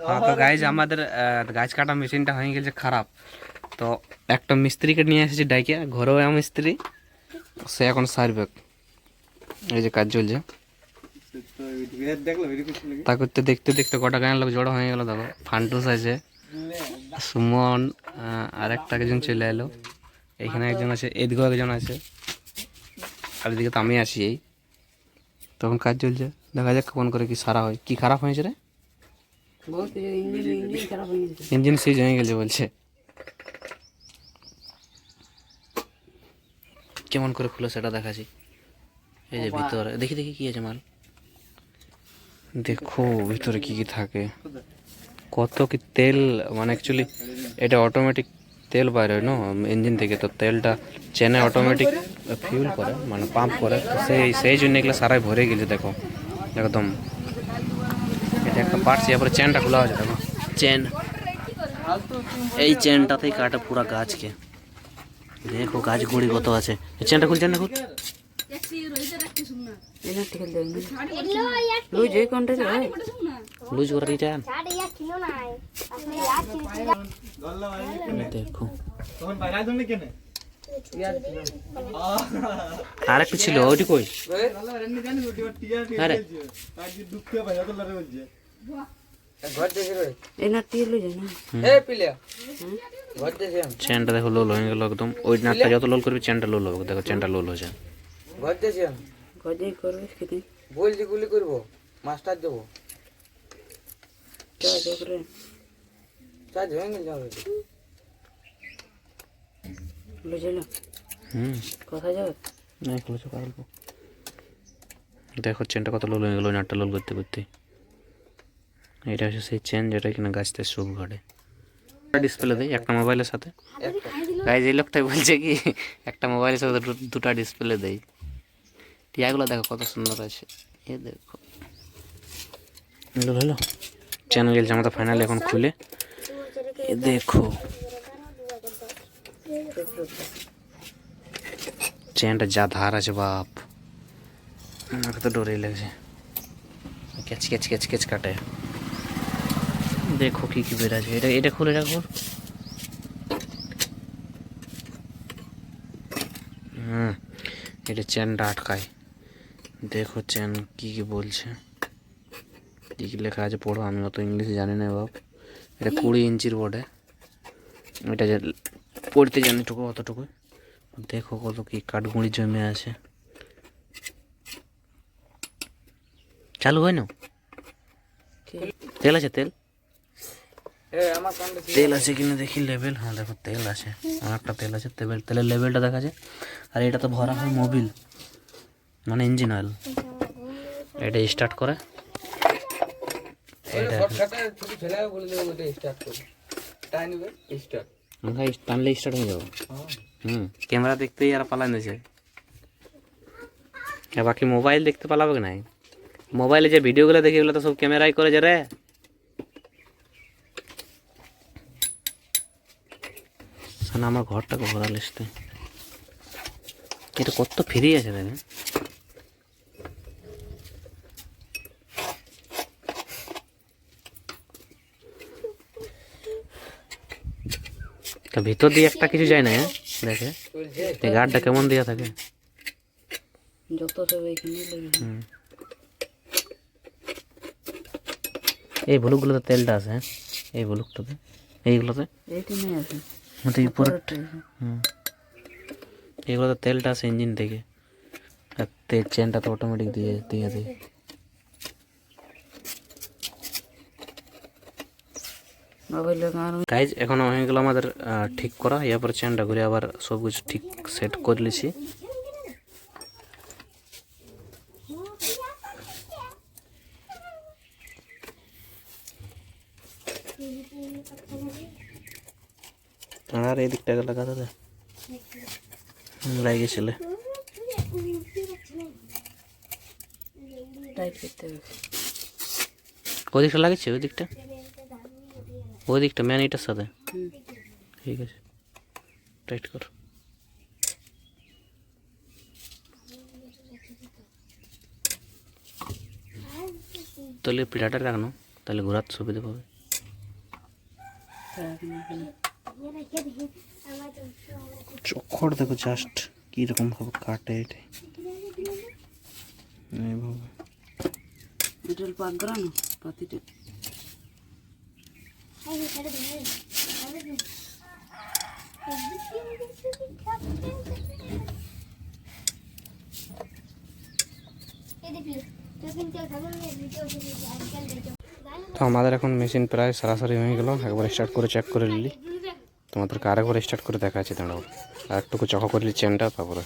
হ্যাঁ, তো গাইজ আমাদের গাছ কাটা মেশিনটা হয়ে গেছে খারাপ। তো একটা মিস্ত্রিকে নিয়ে এসেছি ডাইকে, ঘরোয়া মিস্ত্রি, সে এখন সারবে। এই যে কাজ চলছে, তা করতে দেখতে দেখতে কটা গায়ের লোক জড়ো হয়ে গেল। দেখো ফান্টুস আছে, সুমন, আর একটা একজন চলে এলো, এখানে একজন আছে, এদিকেও একজন আছে, আর এদিকে তো আমি আসি। এই তখন কাজ চলছে, দেখা যাক কেমন করে কি সারা হয়। কি খারাপ হয়েছে রে? ইঞ্জিন সিজ হয়ে গেছে বলছে। কেমন করে খুলে সেটা দেখাচ্ছি। এই যে ভিতরে দেখি দেখি কি আছে মাল, দেখো ভিতরে কি কি থাকে, কত কি তেল। মানে অ্যাকচুয়ালি এটা অটোমেটিক তেল বাইরে হয় না ইঞ্জিন থেকে, তো তেলটা চেনে অটোমেটিক ফিউল করে, মানে পাম্প করে, তো সেই জন্য এগুলো সারাই ভরে গেছে। দেখো একদম, এটা একটা পার্টস। এরপরে চেনটা খোলা হয়েছে, দেখো চেন, এই চেনটাতেই কাটে পুরা গাছকে। দেখো গাছ গুঁড়ি কত আছে। চেনটা খুল, চেনটা খুল। লুজ করে দিতে দেখো। আর একটা ছিল, ওইটি কই? আরে চেনটা দেখো লোল হয়ে গেল একদম। ওই নাটটা যত লোল করবি চেনটা লোল হবে। দেখো চেনটা লোল হয়েছে। বলছি গুলি করবো, মাস্টার দেবো। চার্জ হয়ে গেছে কোথায় যাবে? না খুলেছো পারবো। দেখো চেনটা কত লোল হয়ে গেল ওই নাটটা লোল করতে করতে। এটা হচ্ছে সেই চেন যেটা কিনা গাছতে শুভ ঘটে। ডিসপ্লে দেয় একটা মোবাইলের সাথে। গাইজ এই লোকটাই বলছে কি একটা মোবাইলের সাথে দুটা ডিসপ্লে দেয়। টিয়াগুলো দেখো কত সুন্দর আছে। এ দেখো হলো চ্যানেল গেলছে আমাদের ফাইনালি এখন খুলে। এ দেখো চেনটা যা ধার আছে বাপ, আমাকে তো ডরেই লাগছে। ক্যাচ ক্যাচ ক্যাচ ক্যাচ কাটে। দেখো কি কি বের আছে। এটা এটা খুলে রাখো। এটা চেনটা আটকায়। দেখো চেন কি কি বলছে, কি কি লেখা আছে পড়ো। আমি অত ইংলিশ জানি না বাপ। এটা 20 ইঞ্চির বোর্ডে, এটা যে পড়তে জানি টুকু অতটুকু। দেখো কত কি কাঠগুঁড়ি জমে আছে। চালু হয় না? তেল আছে? তেল তেল আছে কিনা দেখি লেভেল। হ্যাঁ দেখো তেল আছে, অনেকটা তেল আছে। তেলের লেভেলটা দেখা যায়। আর এটা তো ভরা হয় মোবিল, মানে ইঞ্জিন অয়েল। এটা স্টার্ট করে, টানলে স্টার্ট হয়ে যাবে। ক্যামেরা দেখতেই আর পালান দিয়েছে। বাকি মোবাইল দেখতে পালাবে না। মোবাইলে যে ভিডিওগুলো দেখি এগুলো তো সব ক্যামেরাই করে যে রে। আমার ঘরটাকে ভরা লিস্টে এটা কত ফ্রি আছে দেখেন। ভিতর দিয়ে একটা কিছু যায় না। দেখে এই গার্ডটা কেমন দেওয়া থাকে। এই ভুলুকগুলোতে তেলটা আছে। এই ভুলুকটাতে, এইগুলোতে এইগুলোতে তেলটা আছে ইঞ্জিন থেকে। আর চেনটা তো অটোমেটিক দিয়ে দিয়ে দেয়। গাইজ এখন হয়ে গেল আমাদের ঠিক করা। এরপর চেনটা ঘুরে আবার সব কিছু ঠিক সেট করে লিছি। আর এই দিকটা লাগাতে দে, লাগিয়েছিল। ওই দিকটা লাগিয়েছে, ওই দিকটা, ওই দিকটা ম্যান এটার সাথে। ঠিক আছে, টাইট কর। তাহলে পিঠাটা রাখনো, তাহলে ঘোরাতে সুবিধা পাবে। চোখর দেখো জাস্ট কিরকম ভাবে কাটে এটা এইভাবে। এটার পাকগ্রানো পাতিটা তো আমাদের এখন মেশিন প্রায় সরাসরি হয়ে গেল, একবার স্টার্ট করে চেক করে নিলি, তোমাদেরকে আরেকবার স্টার্ট করে দেখাচ্ছি, দাঁড়াও আর একটুকু চক করে নিলি চেনটা, তারপরে